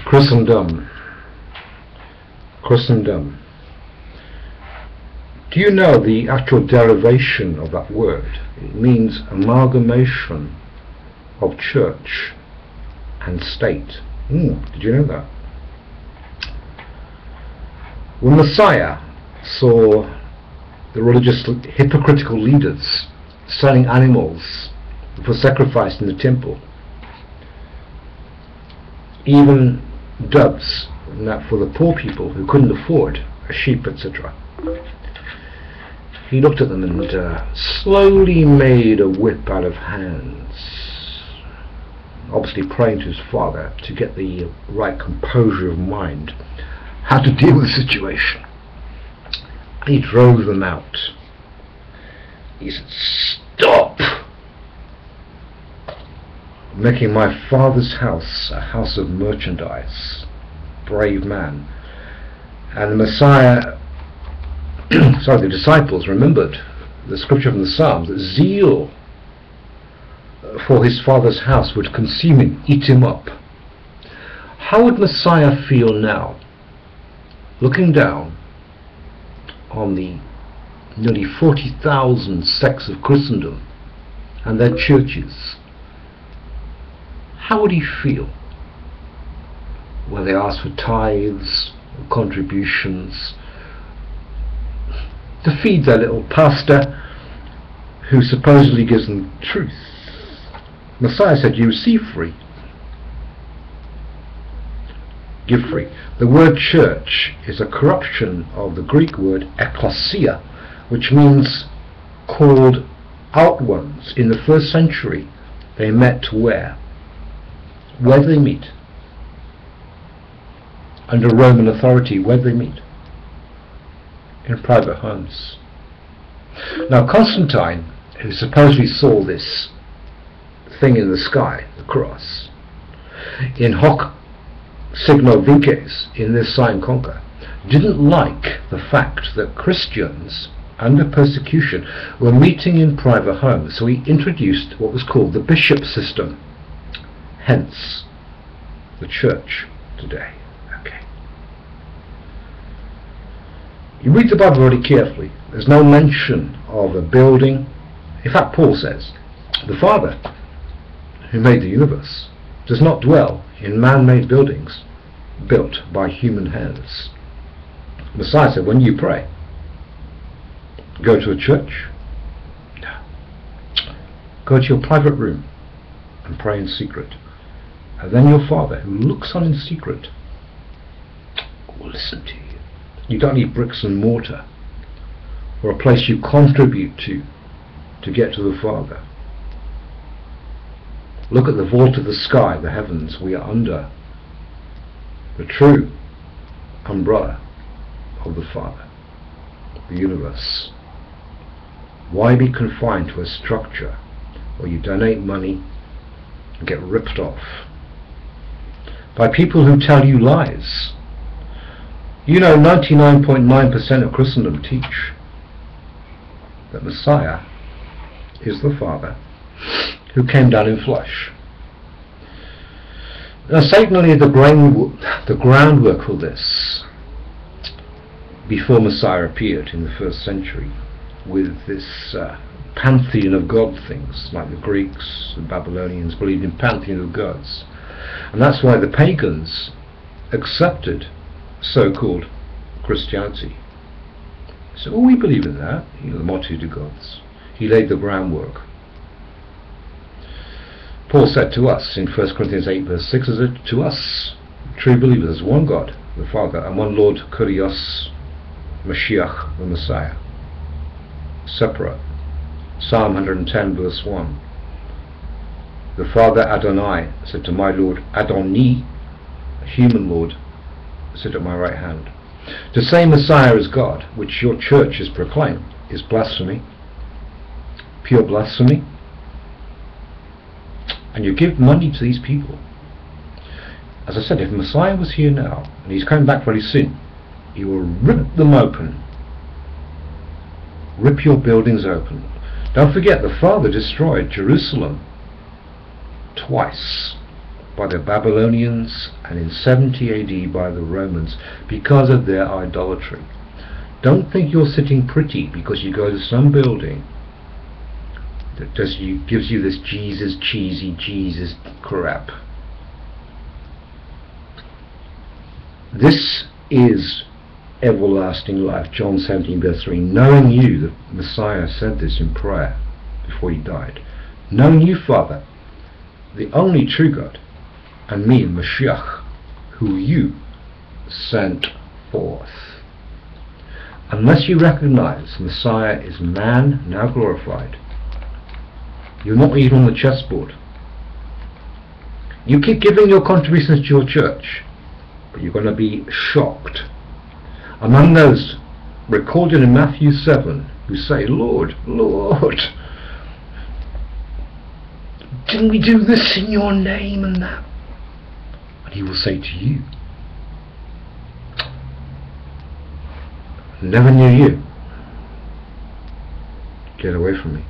Christendom. Christendom. Do you know the actual derivation of that word? It means amalgamation of church and state. Did you know that? When Messiah saw the religious hypocritical leaders selling animals for sacrifice in the temple, even doves for the poor people who couldn't afford a sheep, etc., he looked at them and slowly made a whip out of hands, obviously praying to his Father to get the right composure of mind, how to deal with the situation. And he drove them out. He said, "Stop making my Father's house a house of merchandise." Brave man. And the Messiah the disciples remembered the scripture from the Psalms that zeal for his Father's house would consume him, eat him up. How would Messiah feel now, looking down on the nearly 40,000 sects of Christendom and their churches? How would he feel when they ask for tithes or contributions to feed their little pastor who supposedly gives them truth? Messiah said, "You receive free, give free." The word church is a corruption of the Greek word ekklesia, which means called out ones. In the first century they met where? Where do they meet? Under Roman authority, where do they meet? In private homes. Now Constantine, who supposedly saw this thing in the sky, the cross, in hoc signo vinces, in this sign conquer, didn't like the fact that Christians under persecution were meeting in private homes, so he introduced what was called the bishop system, hence the church today. You read the Bible very carefully. There's no mention of a building. In fact, Paul says, the Father who made the universe does not dwell in man-made buildings built by human hands. Messiah said, when you pray, go to a church. No. Go to your private room and pray in secret. And then your Father, who looks on in secret, will listen to you. You don't need bricks and mortar or a place you contribute to get to the Father. Look at the vault of the sky, the heavens. We are under the true umbrella of the Father, the universe. Why be confined to a structure where you donate money and get ripped off by people who tell you lies? You know, 99.9% of Christendom teach that Messiah is the Father who came down in flesh. Now Satan laid the groundwork for this before Messiah appeared in the first century with this pantheon of God things, like the Greeks and Babylonians believed in pantheon of gods. And that's why the pagans accepted so-called Christianity. So we believe in that, the multitude of gods. He laid the groundwork. Paul said to us in 1 Corinthians 8 verse 6, is it to us, true believers, one God, the Father, and one Lord, Kyrios, Mashiach, the Messiah. Separate. Psalm 110 verse 1. The Father Adonai said to my Lord, Adoni, a human Lord, sit at my right hand. To say Messiah is God, which your church has proclaimed, is blasphemy, pure blasphemy. And you give money to these people. As I said, if Messiah was here now, and he's coming back very soon, he will rip them open. Rip your buildings open. Don't forget, the Father destroyed Jerusalem twice. by the Babylonians and in 70 AD by the Romans because of their idolatry. Don't think you're sitting pretty because you go to some building that gives you this cheesy Jesus crap. This is everlasting life, John 17 verse 3. Knowing you, the Messiah said this in prayer before he died. Knowing you, Father, the only true God, and me, Mashiach, who you sent forth. Unless you recognize Messiah is man now glorified, you're not even on the chessboard. You keep giving your contributions to your church, but you're going to be shocked. Among those recorded in Matthew 7 who say, Lord, Lord, didn't we do this in your name and that? And he will say to you, never knew you. Get away from me.